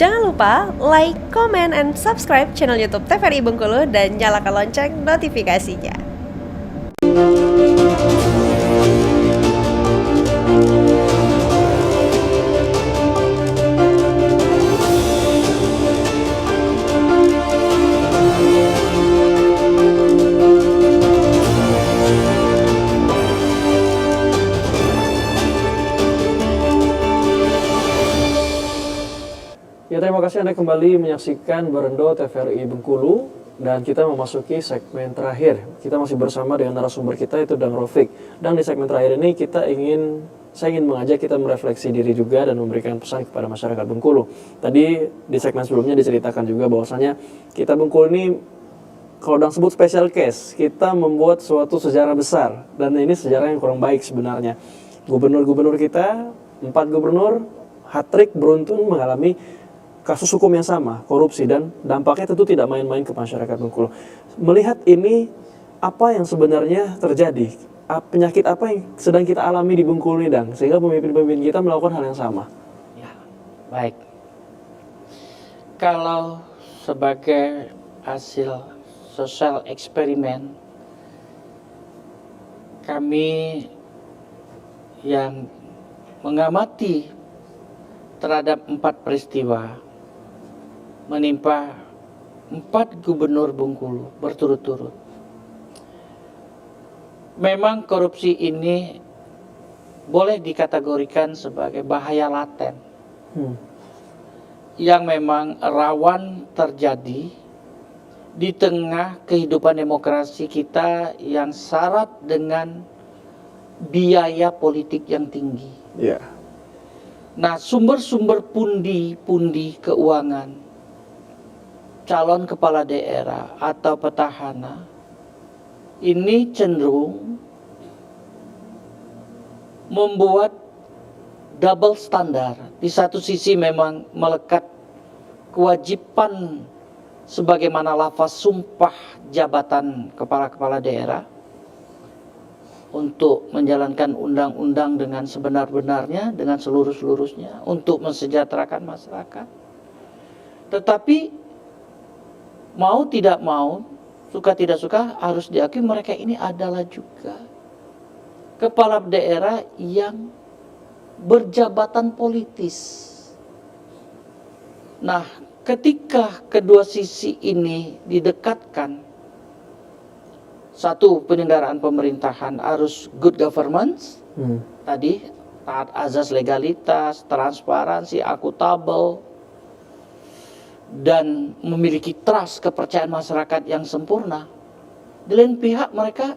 Jangan lupa like, comment, and subscribe channel YouTube TVRI Bengkulu dan nyalakan lonceng notifikasinya. Ya, terima kasih Anda kembali menyaksikan Berendo TVRI Bengkulu dan kita memasuki segmen terakhir. Kita masih bersama dengan narasumber kita itu Dang Rofik. Dan di segmen terakhir ini saya ingin mengajak kita merefleksi diri juga dan memberikan pesan kepada masyarakat Bengkulu. Tadi di segmen sebelumnya diceritakan juga bahwasanya kita Bengkulu ini kalau Dang sebut special case, kita membuat suatu sejarah besar dan ini sejarah yang kurang baik sebenarnya. Gubernur-gubernur kita, 4 gubernur hat-trick beruntun mengalami kasus hukum yang sama, korupsi, dan dampaknya tentu tidak main-main ke masyarakat Bengkulu. Melihat ini, apa yang sebenarnya terjadi? Penyakit apa yang sedang kita alami di Bengkulu ini, Dang? Sehingga pemimpin-pemimpin kita melakukan hal yang sama. Ya, baik. Kalau sebagai hasil sosial eksperimen, kami yang mengamati terhadap 4 peristiwa menimpa 4 gubernur Bengkulu berturut-turut. Memang korupsi ini boleh dikategorikan sebagai bahaya laten yang memang rawan terjadi di tengah kehidupan demokrasi kita yang syarat dengan biaya politik yang tinggi. Ya. Nah, sumber-sumber pundi-pundi keuangan calon kepala daerah atau petahana ini cenderung membuat double standar. Di satu sisi memang melekat kewajiban sebagaimana lafaz sumpah jabatan kepala-kepala daerah untuk menjalankan undang-undang dengan sebenar-benarnya, dengan seluruh-seluruhnya, untuk mensejahterakan masyarakat. Tetapi mau tidak mau, suka tidak suka, harus diakui mereka ini adalah juga kepala daerah yang berjabatan politis. Nah, ketika kedua sisi ini didekatkan, satu, penyelenggaraan pemerintahan harus good governance, tadi taat azas legalitas, transparansi, akuntabel, dan memiliki trust, kepercayaan masyarakat yang sempurna. Di lain pihak mereka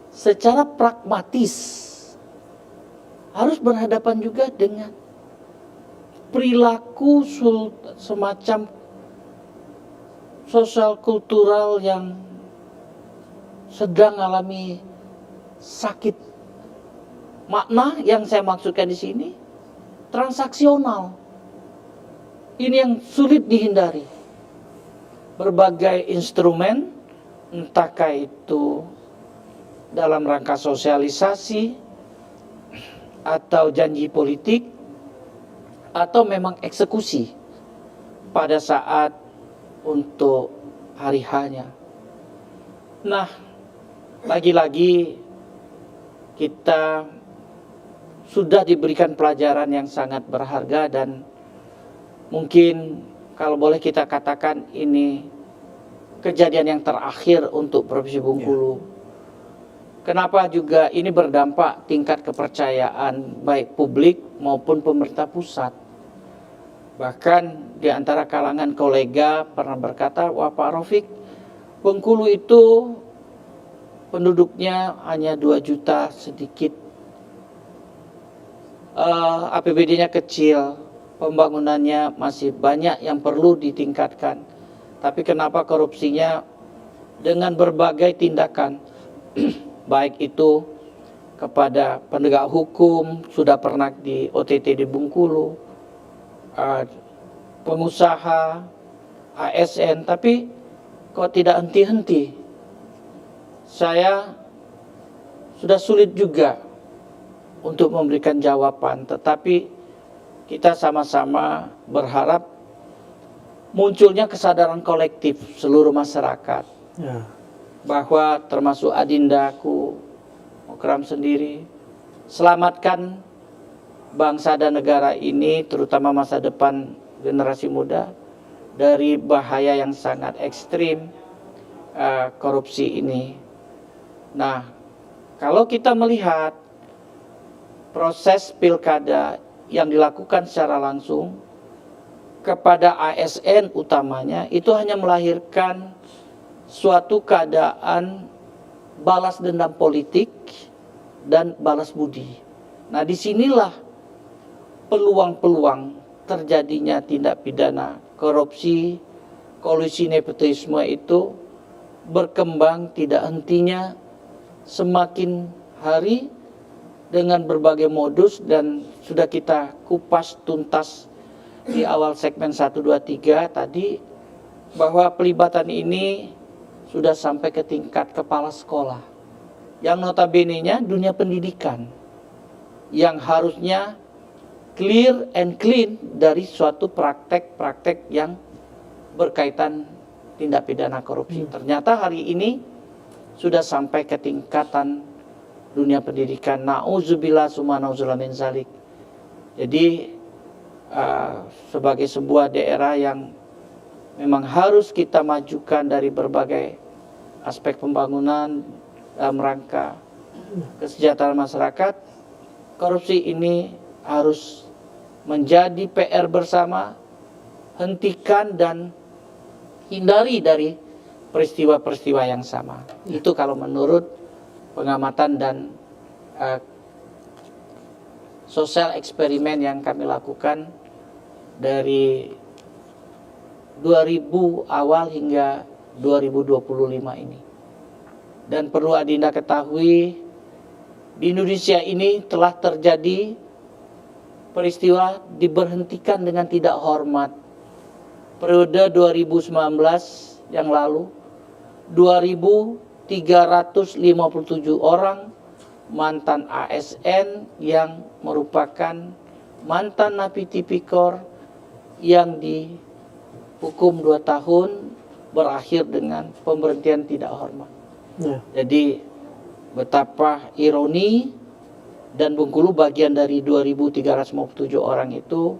secara pragmatis harus berhadapan juga dengan perilaku semacam sosial kultural yang sedang alami sakit. Makna yang saya maksudkan di sini transaksional. Ini yang sulit dihindari. Berbagai instrumen, entahkah itu dalam rangka sosialisasi atau janji politik atau memang eksekusi pada saat untuk hari hanya. Nah, lagi-lagi kita sudah diberikan pelajaran yang sangat berharga dan mungkin kalau boleh kita katakan ini kejadian yang terakhir untuk Provinsi Bengkulu. Kenapa juga ini berdampak tingkat kepercayaan baik publik maupun pemerintah pusat. Bahkan di antara kalangan kolega pernah berkata, wah Pak Rofik, Bengkulu itu penduduknya hanya 2 juta sedikit, APBD-nya kecil, pembangunannya masih banyak yang perlu ditingkatkan. Tapi kenapa korupsinya dengan berbagai tindakan, baik itu kepada penegak hukum, sudah pernah di OTT di Bengkulu, pengusaha, ASN, tapi kok tidak henti-henti. Saya sudah sulit juga untuk memberikan jawaban, tetapi kita sama-sama berharap munculnya kesadaran kolektif seluruh masyarakat Ya. bahwa termasuk adindaku, Mokram sendiri, selamatkan bangsa dan negara ini, terutama masa depan generasi muda, dari bahaya yang sangat ekstrim, korupsi ini. Nah, kalau kita melihat proses pilkada yang dilakukan secara langsung kepada ASN utamanya, itu hanya melahirkan suatu keadaan balas dendam politik dan balas budi. Nah, disinilah peluang-peluang terjadinya tindak pidana korupsi, kolusi nepotisme itu berkembang tidak hentinya semakin hari dengan berbagai modus, dan sudah kita kupas tuntas di awal segmen 1, 2, 3 tadi, bahwa pelibatan ini sudah sampai ke tingkat kepala sekolah yang notabene-nya dunia pendidikan yang harusnya clear and clean dari suatu praktek-praktek yang berkaitan tindak pidana korupsi. Ternyata hari ini sudah sampai ke tingkatan dunia pendidikan. Na'udzubillah summa na'udzubillah min zalik. Jadi sebagai sebuah daerah yang memang harus kita majukan dari berbagai aspek pembangunan dalam rangka kesejahteraan masyarakat, korupsi ini harus menjadi PR bersama. Hentikan dan hindari dari peristiwa-peristiwa yang sama. Itu kalau menurut pengamatan dan sosial eksperimen yang kami lakukan dari 2000 awal hingga 2025 ini. Dan perlu Adinda ketahui, di Indonesia ini telah terjadi peristiwa diberhentikan dengan tidak hormat. Periode 2019 yang lalu, 2.357 orang mantan ASN yang merupakan mantan napi tipikor yang dihukum 2 tahun berakhir dengan pemberhentian tidak hormat. Ya. Jadi betapa ironi, dan Bengkulu bagian dari 2.357 orang itu,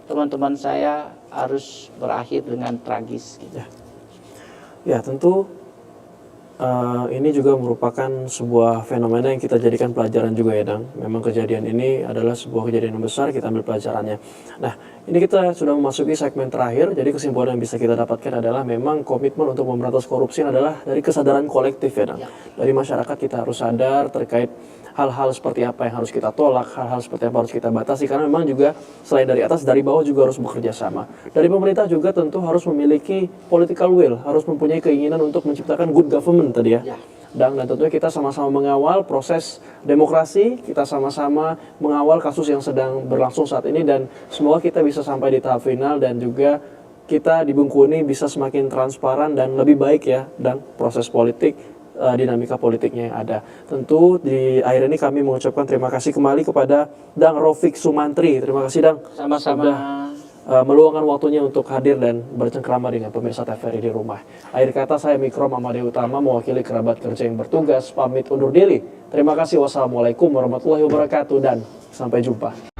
teman-teman saya harus berakhir dengan tragis gitu. Ya, tentu ini juga merupakan sebuah fenomena yang kita jadikan pelajaran juga ya, Dang. Memang kejadian ini adalah sebuah kejadian yang besar, kita ambil pelajarannya. Nah, ini kita sudah memasuki segmen terakhir, jadi kesimpulan yang bisa kita dapatkan adalah memang komitmen untuk memberantas korupsi adalah dari kesadaran kolektif ya, Dang. Dari masyarakat kita harus sadar terkait hal-hal seperti apa yang harus kita tolak, hal-hal seperti apa harus kita batasi, karena memang juga selain dari atas, dari bawah juga harus bekerja sama. Dari pemerintah juga tentu harus memiliki political will, harus mempunyai keinginan untuk menciptakan good government tadi ya. Dan tentunya kita sama-sama mengawal proses demokrasi, kita sama-sama mengawal kasus yang sedang berlangsung saat ini, dan semoga kita bisa sampai di tahap final dan juga kita di Bengkulu ini bisa semakin transparan dan lebih baik ya, dan proses politik, dinamika politiknya yang ada. Tentu di akhir ini kami mengucapkan terima kasih kembali kepada Dang Rofik Sumantri. Terima kasih, Dang. Sama-sama. Sudah meluangkan waktunya untuk hadir dan bercengkrama dengan pemirsa TVRI di rumah. Akhir kata, saya Mikrom Amade Utama mewakili kerabat kerja yang bertugas pamit undur diri. Terima kasih. Wassalamualaikum warahmatullahi wabarakatuh dan sampai jumpa.